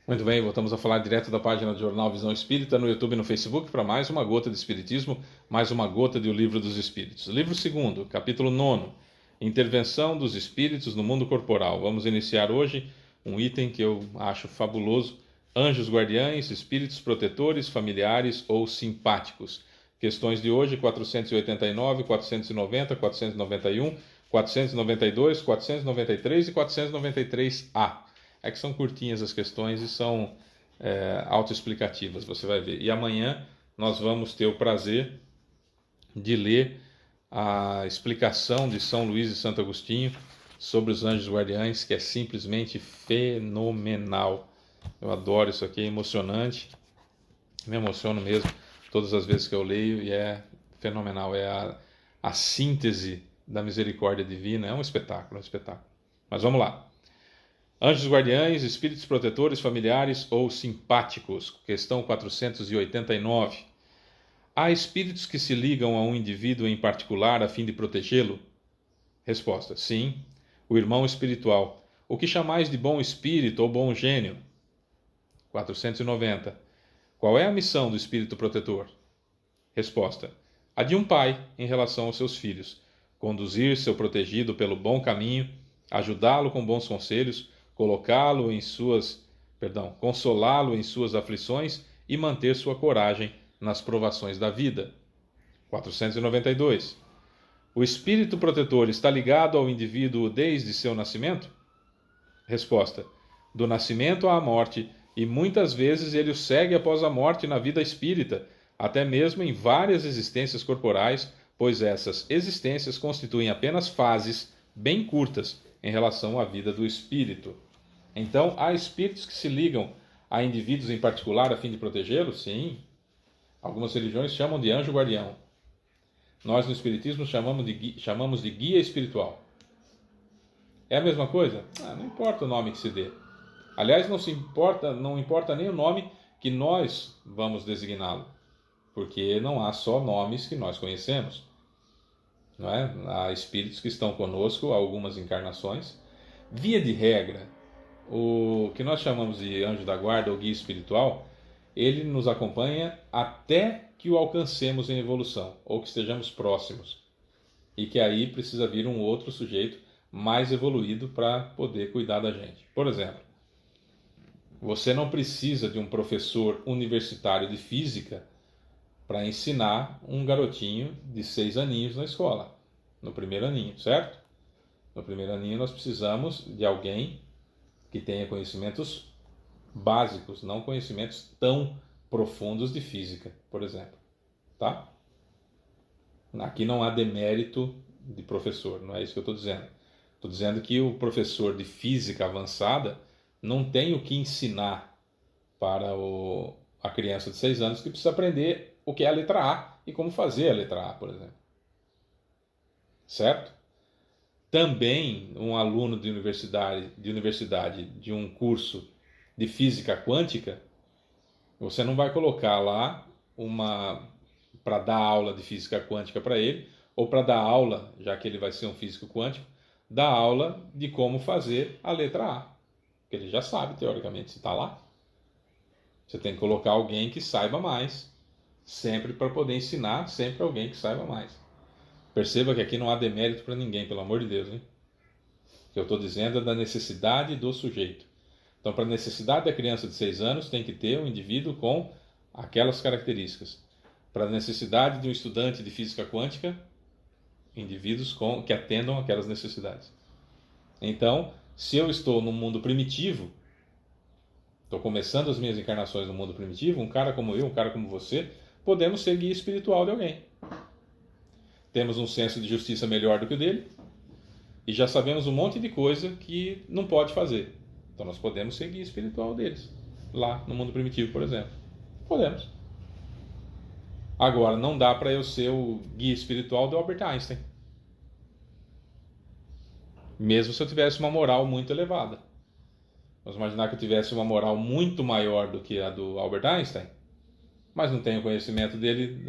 Muito bem, voltamos a falar direto da página do Jornal Visão Espírita no YouTube e no Facebook para mais uma gota de Espiritismo, mais uma gota de O Livro dos Espíritos. Livro 2º, capítulo 9, Intervenção dos Espíritos no Mundo Corporal. Vamos iniciar hoje um item que eu acho fabuloso: Anjos guardiães, espíritos protetores, familiares ou simpáticos. Questões de hoje: 489, 490, 491, 492, 493 e 493A. É que são curtinhas as questões e são autoexplicativas, você vai ver. E amanhã nós vamos ter o prazer de ler a explicação de São Luís e Santo Agostinho sobre os anjos guardiães, que é simplesmente fenomenal. Eu adoro isso aqui, é emocionante, me emociono mesmo todas as vezes que eu leio, e é fenomenal. É a síntese da misericórdia divina. É um espetáculo, é um espetáculo. Mas vamos lá. Anjos guardiães, espíritos protetores, familiares ou simpáticos. Questão 489. Há espíritos que se ligam a um indivíduo em particular a fim de protegê-lo? Resposta: sim. O irmão espiritual. O que chamais de bom espírito ou bom gênio? 490. Qual é a missão do espírito protetor? Resposta: a de um pai em relação aos seus filhos. Conduzir seu protegido pelo bom caminho, ajudá-lo com bons conselhos, consolá-lo em suas aflições e manter sua coragem nas provações da vida. 492. O espírito protetor está ligado ao indivíduo desde seu nascimento? Resposta: do nascimento à morte, e muitas vezes ele o segue após a morte na vida espírita, até mesmo em várias existências corporais, pois essas existências constituem apenas fases bem curtas em relação à vida do espírito. Então, há espíritos que se ligam a indivíduos em particular a fim de protegê-los? Sim. Algumas religiões chamam de anjo guardião. Nós, no Espiritismo, chamamos de guia espiritual. É a mesma coisa? Não importa o nome que se dê. Aliás, não importa nem o nome que nós vamos designá-lo, porque não há só nomes que nós conhecemos. Não é? Há espíritos que estão conosco há algumas encarnações. Via de regra, o que nós chamamos de anjo da guarda ou guia espiritual, ele nos acompanha até que o alcancemos em evolução, ou que estejamos próximos, e que aí precisa vir um outro sujeito mais evoluído para poder cuidar da gente. Por exemplo, você não precisa de um professor universitário de física para ensinar um garotinho de 6 aninhos na escola, no primeiro aninho, certo? No primeiro aninho nós precisamos de alguém que tenha conhecimentos básicos, não conhecimentos tão profundos de física, por exemplo. Tá? Aqui não há demérito de professor, não é isso que eu estou dizendo. Estou dizendo que o professor de física avançada não tem o que ensinar para a criança de 6 anos, que precisa aprender o que é a letra A e como fazer a letra A, por exemplo. Certo? Também um aluno de universidade de um curso de física quântica, você não vai colocar lá para dar aula de física quântica para ele, ou para dar aula, já que ele vai ser um físico quântico, dar aula de como fazer a letra A, que ele já sabe teoricamente se está lá. Você tem que colocar alguém que saiba mais, sempre para poder ensinar sempre alguém que saiba mais. Perceba que aqui não há demérito para ninguém, pelo amor de Deus, hein? O que eu estou dizendo é da necessidade do sujeito. Então, para a necessidade da criança de 6 anos, tem que ter um indivíduo com aquelas características. Para a necessidade de um estudante de física quântica, indivíduos que atendam aquelas necessidades. Então, se eu estou no mundo primitivo, estou começando as minhas encarnações no mundo primitivo, um cara como eu, um cara como você, podemos ser guia espiritual de alguém. Temos um senso de justiça melhor do que o dele e já sabemos um monte de coisa que não pode fazer. Então nós podemos ser guia espiritual deles, lá no mundo primitivo, por exemplo. Podemos. Agora, não dá para eu ser o guia espiritual do Albert Einstein. Mesmo se eu tivesse uma moral muito elevada. Vamos imaginar que eu tivesse uma moral muito maior do que a do Albert Einstein, mas não tenho conhecimento dele,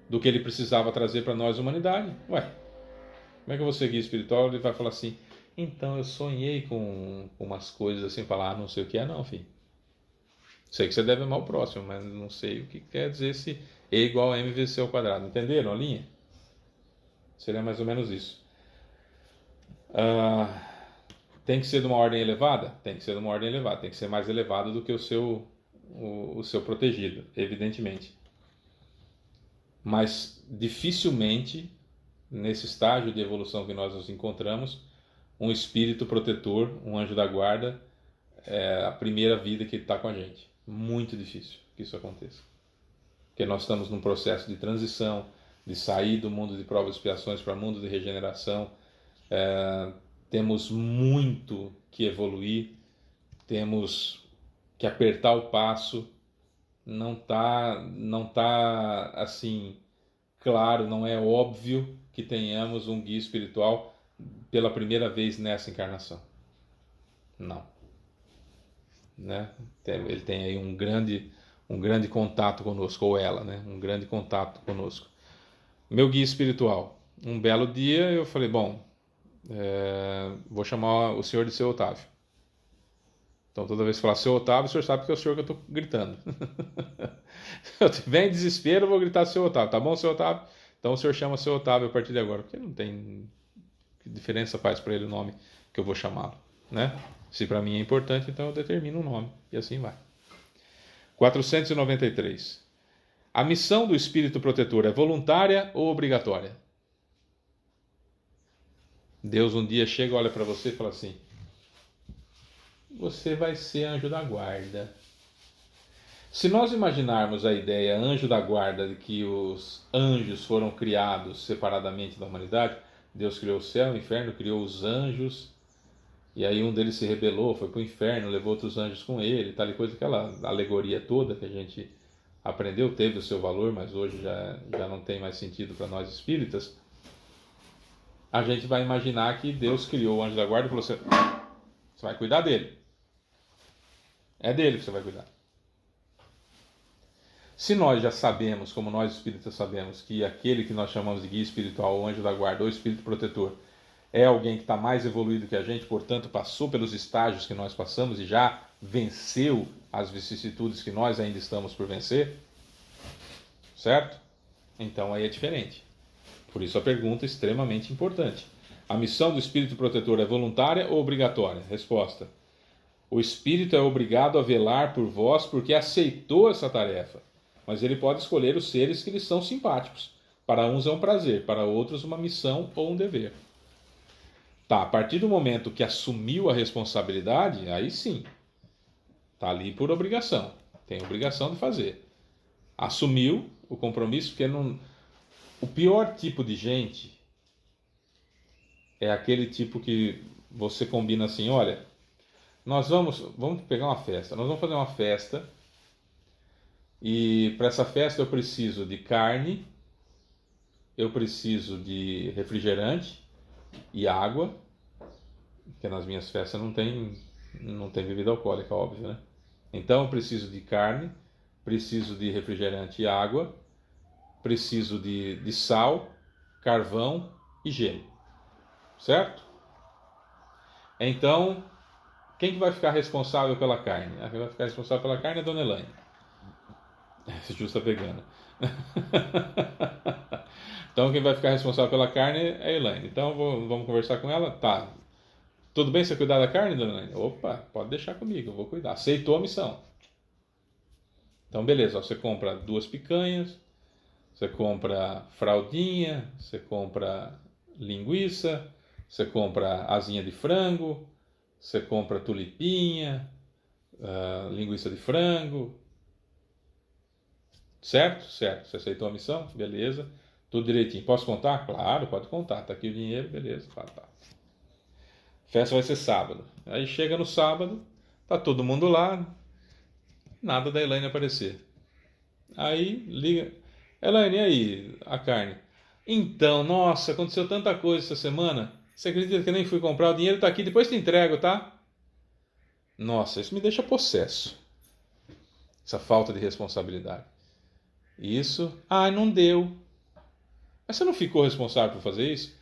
do que ele precisava trazer para nós, a humanidade. Ué, como é que eu vou ser guia espiritual? Ele vai falar assim: então eu sonhei com umas coisas assim, falar, não sei o que é não, filho. Sei que você deve amar o próximo, mas não sei o que quer dizer se E igual a mvc ao quadrado. Entenderam a linha? Seria mais ou menos isso. Tem que ser de uma ordem elevada? Tem que ser de uma ordem elevada. Tem que ser mais elevado do que o seu protegido, evidentemente. Mas dificilmente, nesse estágio de evolução que nós nos encontramos, um espírito protetor, um anjo da guarda, é a primeira vida que está com a gente. Muito difícil que isso aconteça. Porque nós estamos num processo de transição, de sair do mundo de provas e expiações para o mundo de regeneração. Temos muito que evoluir, temos que apertar o passo. Não tá assim claro, não é óbvio que tenhamos um guia espiritual pela primeira vez nessa encarnação. Não, né? Ele tem aí um grande contato conosco, ou ela, né? Um grande contato conosco. Meu guia espiritual. Um belo dia eu falei, bom, vou chamar o senhor de seu Otávio. Então toda vez que falar seu Otávio, o senhor sabe que é o senhor que eu estou gritando. Se eu tiver em desespero, eu vou gritar seu Otávio. Tá bom, seu Otávio? Então o senhor chama seu Otávio a partir de agora. Porque não tem que diferença faz para ele o nome que eu vou chamá-lo, né? Se para mim é importante, então eu determino um nome. E assim vai. 493. A missão do espírito protetor é voluntária ou obrigatória? Deus um dia chega, olha para você e fala assim: você vai ser anjo da guarda. Se nós imaginarmos a ideia anjo da guarda de que os anjos foram criados separadamente da humanidade, Deus criou o céu, o inferno, criou os anjos, e aí um deles se rebelou, foi para o inferno, levou outros anjos com ele, tal e coisa, aquela alegoria toda que a gente aprendeu, teve o seu valor, mas hoje já não tem mais sentido para nós espíritas. A gente vai imaginar que Deus criou o anjo da guarda e falou assim: você vai cuidar dele. É dele que você vai cuidar. Se nós já sabemos, como nós espíritas sabemos, que aquele que nós chamamos de guia espiritual, o anjo da guarda ou espírito protetor, é alguém que está mais evoluído que a gente, portanto passou pelos estágios que nós passamos e já venceu as vicissitudes que nós ainda estamos por vencer, certo? Então aí é diferente. Por isso a pergunta é extremamente importante. A missão do espírito protetor é voluntária ou obrigatória? Resposta: o espírito é obrigado a velar por vós porque aceitou essa tarefa, mas ele pode escolher os seres que lhe são simpáticos. Para uns é um prazer, para outros uma missão ou um dever. Tá, a partir do momento que assumiu a responsabilidade, aí sim, tá ali por obrigação, tem obrigação de fazer. Assumiu o compromisso, porque não... O pior tipo de gente é aquele tipo que você combina assim: olha, nós vamos pegar uma festa, nós vamos fazer uma festa, e para essa festa eu preciso de carne, eu preciso de refrigerante e água, porque nas minhas festas não tem bebida alcoólica, óbvio, né? Então eu preciso de carne, preciso de refrigerante e água, preciso de sal, carvão e gelo, certo? Então, quem que vai ficar responsável pela carne? Quem vai ficar responsável pela carne é a Dona Elaine. Justa vegana. Então quem vai ficar responsável pela carne é a Elaine. Então vamos conversar com ela. Tá. Tudo bem você cuidar da carne, Dona Elaine? Opa, pode deixar comigo, eu vou cuidar. Aceitou a missão. Então beleza, você compra 2 picanhas, você compra fraldinha, você compra linguiça, você compra asinha de frango, você compra tulipinha, linguiça de frango. Certo? Certo. Você aceitou a missão? Beleza. Tudo direitinho. Posso contar? Claro, pode contar. Tá aqui o dinheiro, beleza. Tá. Festa vai ser sábado. Aí chega no sábado, tá todo mundo lá, nada da Elaine aparecer. Aí liga: Elaine, e aí, a carne? Então, nossa, aconteceu tanta coisa essa semana. Você acredita que eu nem fui comprar? O dinheiro tá aqui, depois te entrego, tá? Nossa, isso me deixa possesso. Essa falta de responsabilidade. Isso, não deu. Mas você não ficou responsável por fazer isso?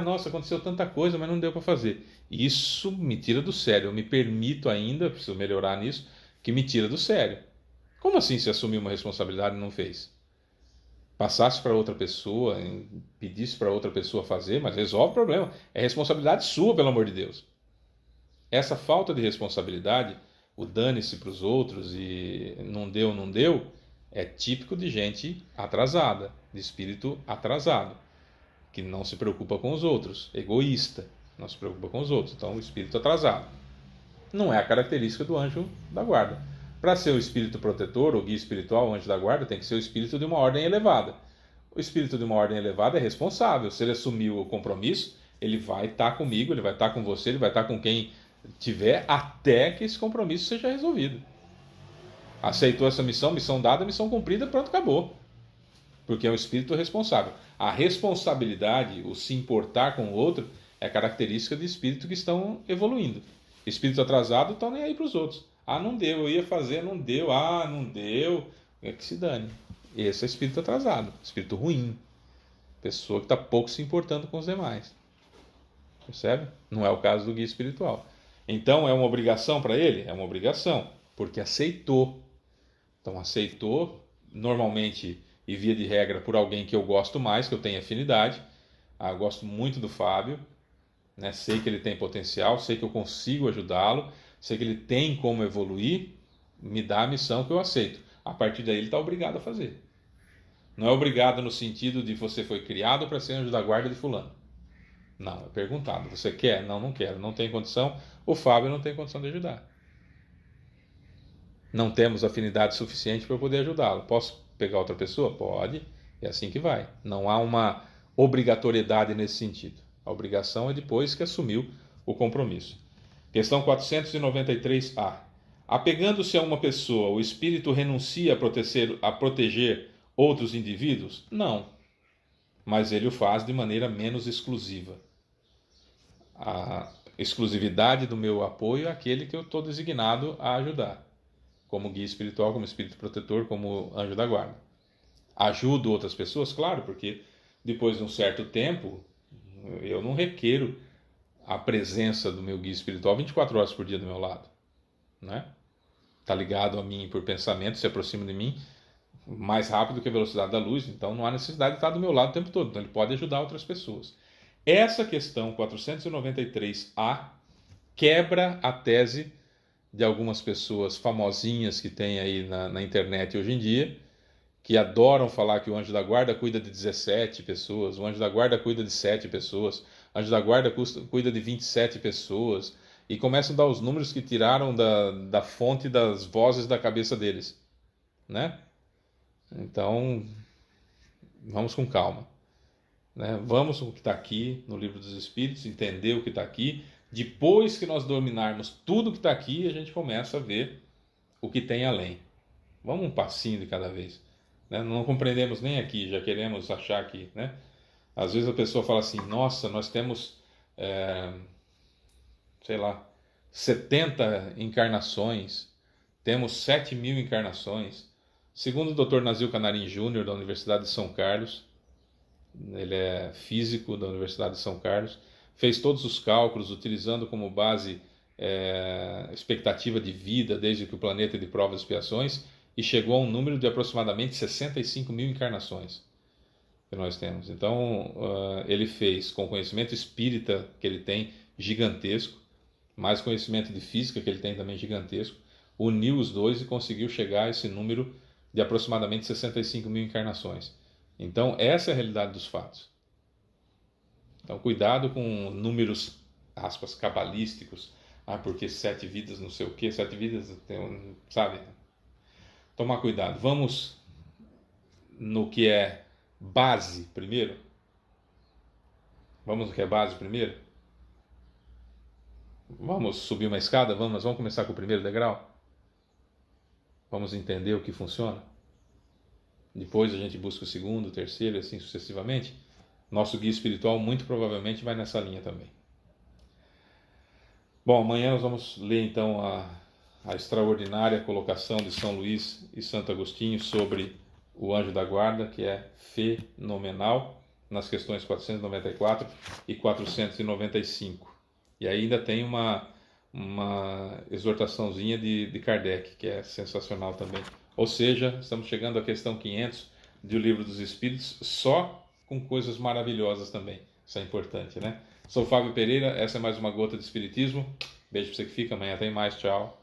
Nossa, aconteceu tanta coisa, mas não deu para fazer. Isso me tira do sério. Eu me permito ainda, preciso melhorar nisso, que me tira do sério. Como assim se assumiu uma responsabilidade e não fez? Passasse para outra pessoa, pedisse para outra pessoa fazer, mas resolve o problema. É responsabilidade sua, pelo amor de Deus. Essa falta de responsabilidade, o dane-se para os outros e não deu, não deu, é típico de gente atrasada, de espírito atrasado, que não se preocupa com os outros, egoísta, não se preocupa com os outros. Então, o espírito atrasado. Não é a característica do anjo da guarda. Para ser o espírito protetor, o guia espiritual, o anjo da guarda, tem que ser o espírito de uma ordem elevada. O espírito de uma ordem elevada é responsável. Se ele assumiu o compromisso, ele vai estar comigo, ele vai estar com você, ele vai estar com quem tiver, até que esse compromisso seja resolvido. Aceitou essa missão, missão dada, missão cumprida, pronto, acabou. Porque é um espírito responsável. A responsabilidade, o se importar com o outro, é característica de espírito que estão evoluindo. Espírito atrasado estão nem aí para os outros. Ah, não deu, eu ia fazer, não deu. Ah, não deu. É que se dane. Esse é espírito atrasado, espírito ruim. Pessoa que está pouco se importando com os demais. Percebe? Não é o caso do guia espiritual. Então é uma obrigação para ele? É uma obrigação, porque aceitou. Então aceitou, normalmente e via de regra, por alguém que eu gosto mais, que eu tenho afinidade. Ah, eu gosto muito do Fábio, né? Sei que ele tem potencial, sei que eu consigo ajudá-lo, sei que ele tem como evoluir, me dá a missão que eu aceito. A partir daí ele está obrigado a fazer. Não é obrigado no sentido de você foi criado para ser anjo da guarda de fulano. Não, é perguntado. Você quer? Não, não quero. Não tem condição. O Fábio não tem condição de ajudar. Não temos afinidade suficiente para poder ajudá-lo. Posso pegar outra pessoa? Pode. É assim que vai. Não há uma obrigatoriedade nesse sentido. A obrigação é depois que assumiu o compromisso. Questão 493A. Apegando-se a uma pessoa, o espírito renuncia a proteger outros indivíduos? Não. Mas ele o faz de maneira menos exclusiva. A exclusividade do meu apoio é aquele que eu estou designado a ajudar, como guia espiritual, como espírito protetor, como anjo da guarda. Ajudo outras pessoas? Claro, porque depois de um certo tempo, eu não requeiro a presença do meu guia espiritual 24 horas por dia do meu lado, né? Está ligado a mim por pensamento, se aproxima de mim mais rápido que a velocidade da luz, então não há necessidade de estar do meu lado o tempo todo, então ele pode ajudar outras pessoas. Essa questão 493A quebra a tese de algumas pessoas famosinhas que tem aí na internet hoje em dia, que adoram falar que o anjo da guarda cuida de 17 pessoas, o anjo da guarda cuida de 7 pessoas, o anjo da guarda cuida de 27 pessoas, e começam a dar os números que tiraram da fonte das vozes da cabeça deles, né? Então, vamos com calma, né? Vamos com o que está aqui no Livro dos Espíritos, entender o que está aqui. Depois que nós dominarmos tudo que está aqui, a gente começa a ver o que tem além. Vamos um passinho de cada vez, né? Não compreendemos nem aqui, já queremos achar que, né? Às vezes a pessoa fala assim, nossa, nós temos, sei lá, 70 encarnações, temos 7.000 encarnações. Segundo o Dr. Nazil Canarim Júnior, da Universidade de São Carlos, ele é físico da Universidade de São Carlos, fez todos os cálculos utilizando como base expectativa de vida desde que o planeta é de provas e expiações, e chegou a um número de aproximadamente 65.000 encarnações que nós temos. Então, ele fez, com o conhecimento espírita que ele tem, gigantesco, mais conhecimento de física que ele tem também gigantesco, uniu os dois e conseguiu chegar a esse número de aproximadamente 65.000 encarnações. Então, essa é a realidade dos fatos. Então, cuidado com números, aspas, cabalísticos. Ah, porque 7 vidas não sei o quê, 7 vidas, sabe? Tomar cuidado. Vamos no que é base primeiro? Vamos no que é base primeiro? Vamos subir uma escada? Vamos começar com o primeiro degrau? Vamos entender o que funciona? Depois a gente busca o segundo, o terceiro e assim sucessivamente. Nosso guia espiritual muito provavelmente vai nessa linha também. Bom, amanhã nós vamos ler então a extraordinária colocação de São Luís e Santo Agostinho sobre o anjo da guarda, que é fenomenal, nas questões 494 e 495. E ainda tem uma exortaçãozinha de Kardec, que é sensacional também. Ou seja, estamos chegando à questão 500 do Livro dos Espíritos, só com coisas maravilhosas também. Isso é importante, né? Sou Fábio Pereira, essa é mais uma gota de Espiritismo. Beijo pra você que fica, amanhã tem mais, tchau.